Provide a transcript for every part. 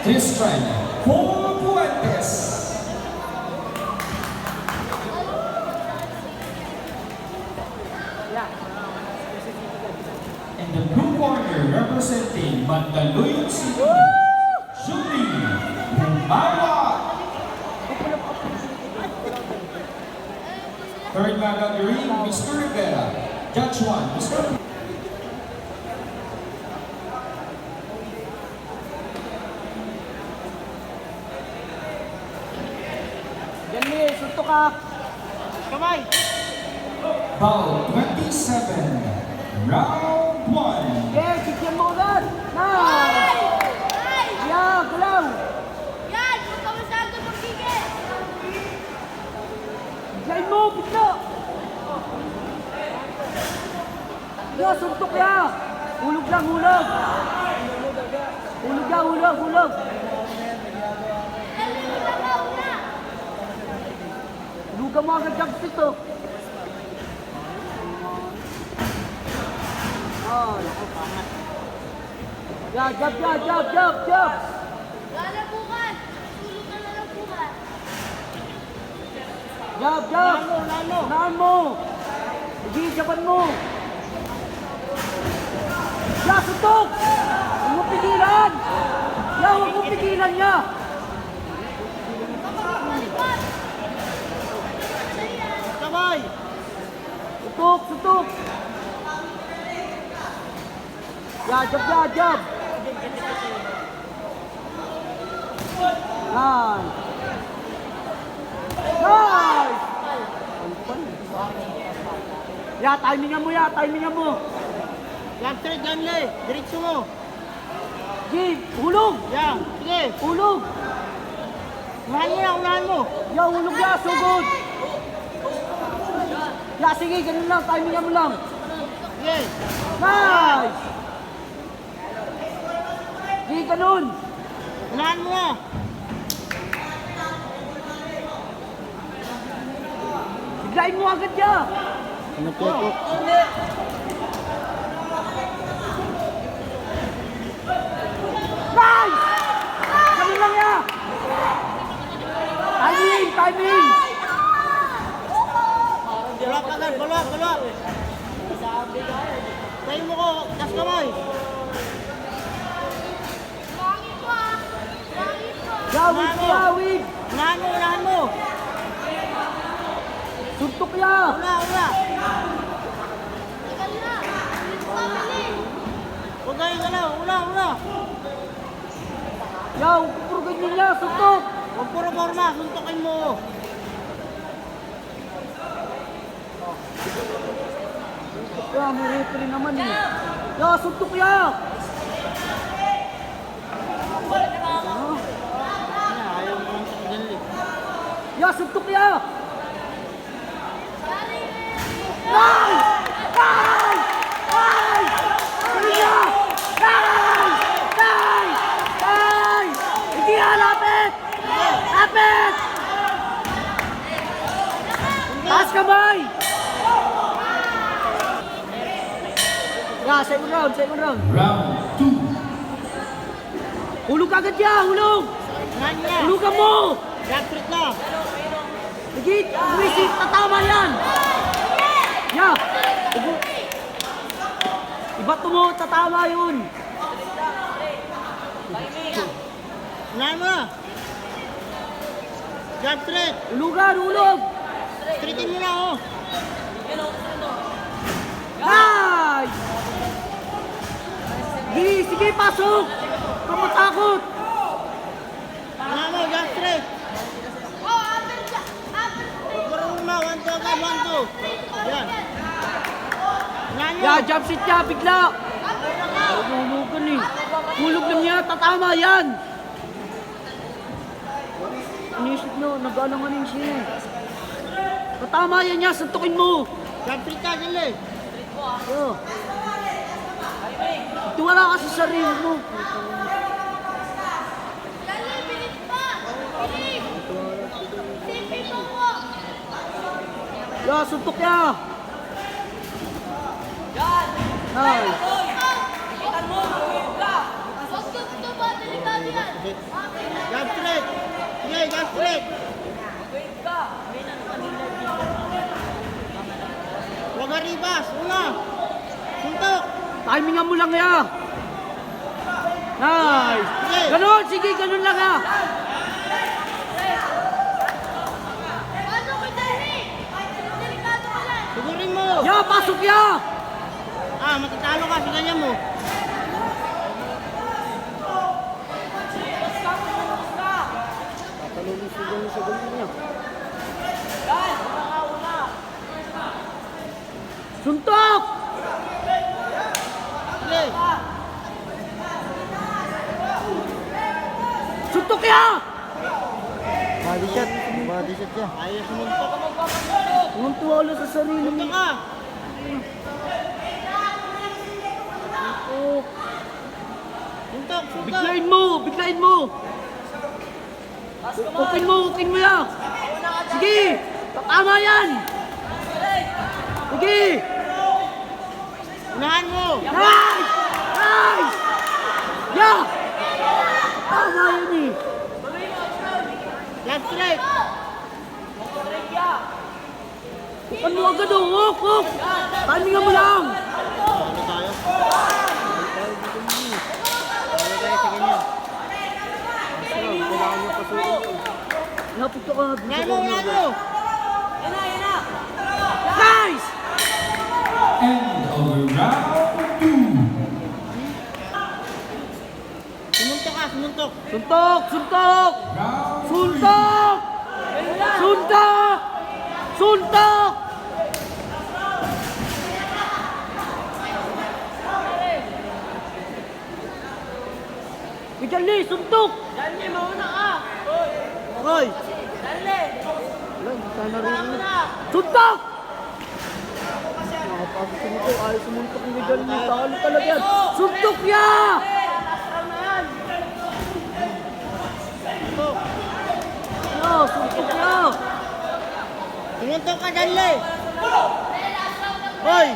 Christian Fuentes. In the blue corner, representing Mandaluyong City, Julie Humawa. Third man on the ring, Mr. Rivera. Judge 1, Mr. Dali, suntok ka. Kamay. Foul 27, round 1. Okay, kikyan mo agad. Nice! Yan, galaw. Yan! Huwag ka masyado magigit! Diyan mo, bigla. Yan, suntok ya. Hulog lang, hulog. Hulog yan, hulog, hulog. Hulog ka mo agad jump fit, oh. Oh, naku, pangat. Yan, jump, yan, jump, jump, jump. Lala bukas! Tulog ka na lang bukas! Jump, jump. Unahan mo. Sige, japan mo. Ya, suntok. Huwag mo pigilan. Ya, huwag mo pigilan niya. Sabay. Suntok, suntok. Ya, jump, ya, jump. Nice. Nice. Ya, timingan mo ya, timingan mo. Yan, straight, yan, le. Diretso mo. Sige, hulog. Yan, sige. Hulog. Unahan mo yan, unahan mo. Ya, hulog ya, so good. Ya, sige, ganun lang, timingan mo lang. Sige. Nice. Sige, ganun. Unahan mo na. Biglain mo agad ya. Ano po po? Nice. Ganun lang ya. Timing, timing. Bulak agad, bulak, bulak. Tayo mo ko, tas kamay. Langit mo ah! Langit mo! Yawig, yawig. Unahan mo, unahan mo. Suntok ya. Una, una. Tagal na! Bilis pa, bilis! Huwag kayong galaw, una, una. Ya, puro ganyan ya, suntok. Huwag puro forma, suntokin mo. Ya, may referee naman eh. Ya, suntok ya. Ayaw mo lang sa dali. Ya, suntok ya. Nice! Nice! Nice! Galing ya! Nice! Nice! Nice! Hindi ya, lapit! Lapit! Taas kamay! Ya, second round, second round. Round 2. Hulog agad ya, hulog! Unahan niya. Hulugan mo! Yan, straight na. Sige, umisip, tatama yan! Ya! Ibato mo, tatama yun! Unahan mo na. Yan, straight. Hulugan, hulog! Straightin mo na, oh. Nice! Sige, sige, pasok! Kamatakot! Unahan mo, yan, straight. Oh, upper ka! Upper straight! Marunong na, 1, 2, agad, 1, 2. Yan. Unahan mo. Ya, jump seat niya, bigla! Hulugan eh. Hulog lang niya, tatama yan! Inisip nyo, nag-alanganin siya eh. Tatama yan niya, suntukin mo! Yan, straight na, dali. Yo. Tiwala ka sa sarili mo. Dali, bilis pa! Bilis! Sipin mo ko! Ya, suntok ya! Nice! Huwag ka ito ba? Delikado yan! Ulit. Huwag aribas. Una. Suntok. Timingan mo lang ya. Nice. Sige. Ganon, sige, ganon lang ya. Pasok ko dali! Delikado ka lang! Sugurin mo. Ya, pasok ya. Ah, matatalo ka. Siganyan mo. Suntok. Sige. Suntok ya. Body shot. Body shot siya. Ayaw sumuntok. Huwag tuwala sa sarili Suntok mo. ka. Oh, Suntok. Suntok. biglain mo, biglain mo. Ukin mo ya. Sige, tama yan. Sige. Unahan mo. Nice! Nice! Ya! Tama yun eh. Left strike. Hukan mo agad oh. Huk! Timingan mo lang. Ano tayo? Ano tayo sa ganyan? Lapit ka. Unahan mo. Unahan mo. Nice! End of round 2. Sumuntok ka. Sumuntok. Suntok! Suntok! Round 3. Suntok! Suntok! Suntok! Bigyan ni, suntok! Hoy. Suntok! Nakapasok suntok, ayaw sumuntok ni Bigyan ni. Talo talaga yan. Suntok ya! Suntok. Ya, suntok ya! Sumuntok ka, Janle. Hoy.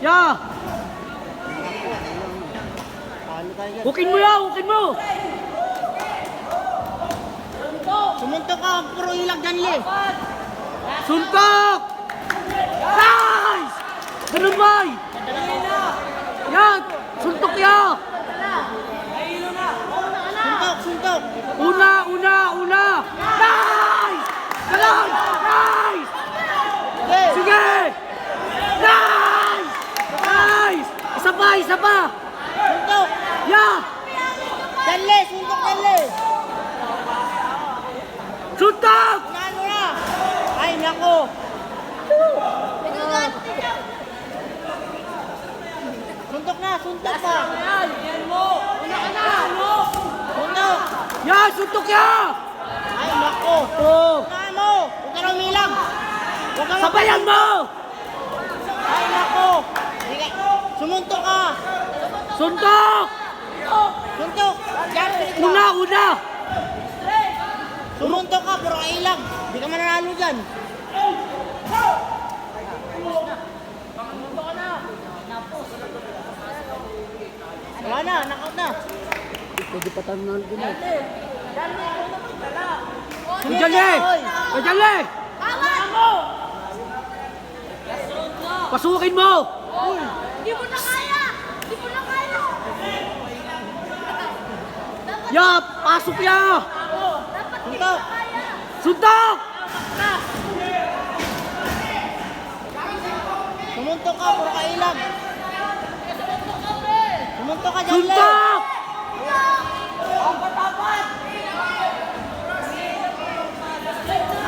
Ya! Talo tayo dyan. Hukin mo ya, hukin mo! Sumuntok ka. Puro ilag, Janle. Suntok! Nice! Ganun bay! Yan! Suntok ya! Suntok. Suntok. Una! Nice! Ganun! Nice! Okay. Sige! Nice! Nice! Isa pa! Suntok. Ya! Janle. Suntok, Janle. Suntok! Unahan mo na. Ay, nako. Nagaganti ka! Suntok na. Suntok pa. Suntok. Ya! Suntok ya! Ay, nako. Oh! Unahan mo. Huwag ka na umilag. Huwag ka na- Sabayan mo! Ay, nako. Sige. Sumuntok ka. Suntok! Suntok. Janle. Una! Sumuntok ka, puro ilag. Hindi ka mananalo dyan. Wala na, knockout na. Pwede pa tayo nanalo din eh. Sumuntok Janle! ka, oy. Janle! Pasukin mo! Hindi mo na kaya! Hindi mo na kaya! Ya! Pasok ya! Dapat hindi mo Suntok. na kaya! Suntok! Sumuntok ka, puro ka ilag. Sumuntok ka, Janle. Suntok!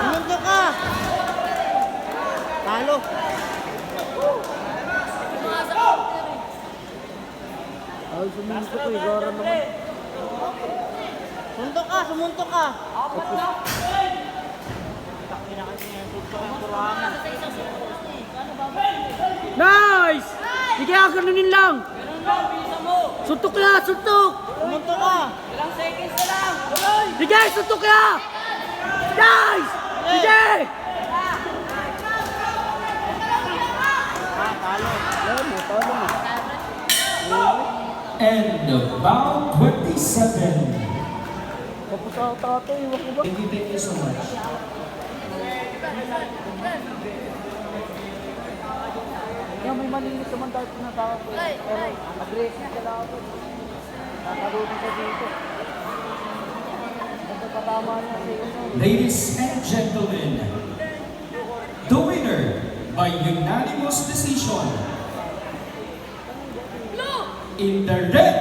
Sumuntok ka. Talo. Ay, sumuntok ko. Gara naman. Sumuntok ka, sumuntok ka. Nice! Sige, ganunin lang. Suntok ya! Suntok! Sumuntok ka. Sige, suntok ya! Nice! Sige! And bound 27. Tapos sa tato, iwan ko ba? Thank you so much. Yan, may malinis naman tayo pinatawag ko. Pero, aggressive ka lang ako. Nakalutin ka dito. Ito patama niya sa iyo. Ladies and gentlemen, the winner by unanimous decision in the red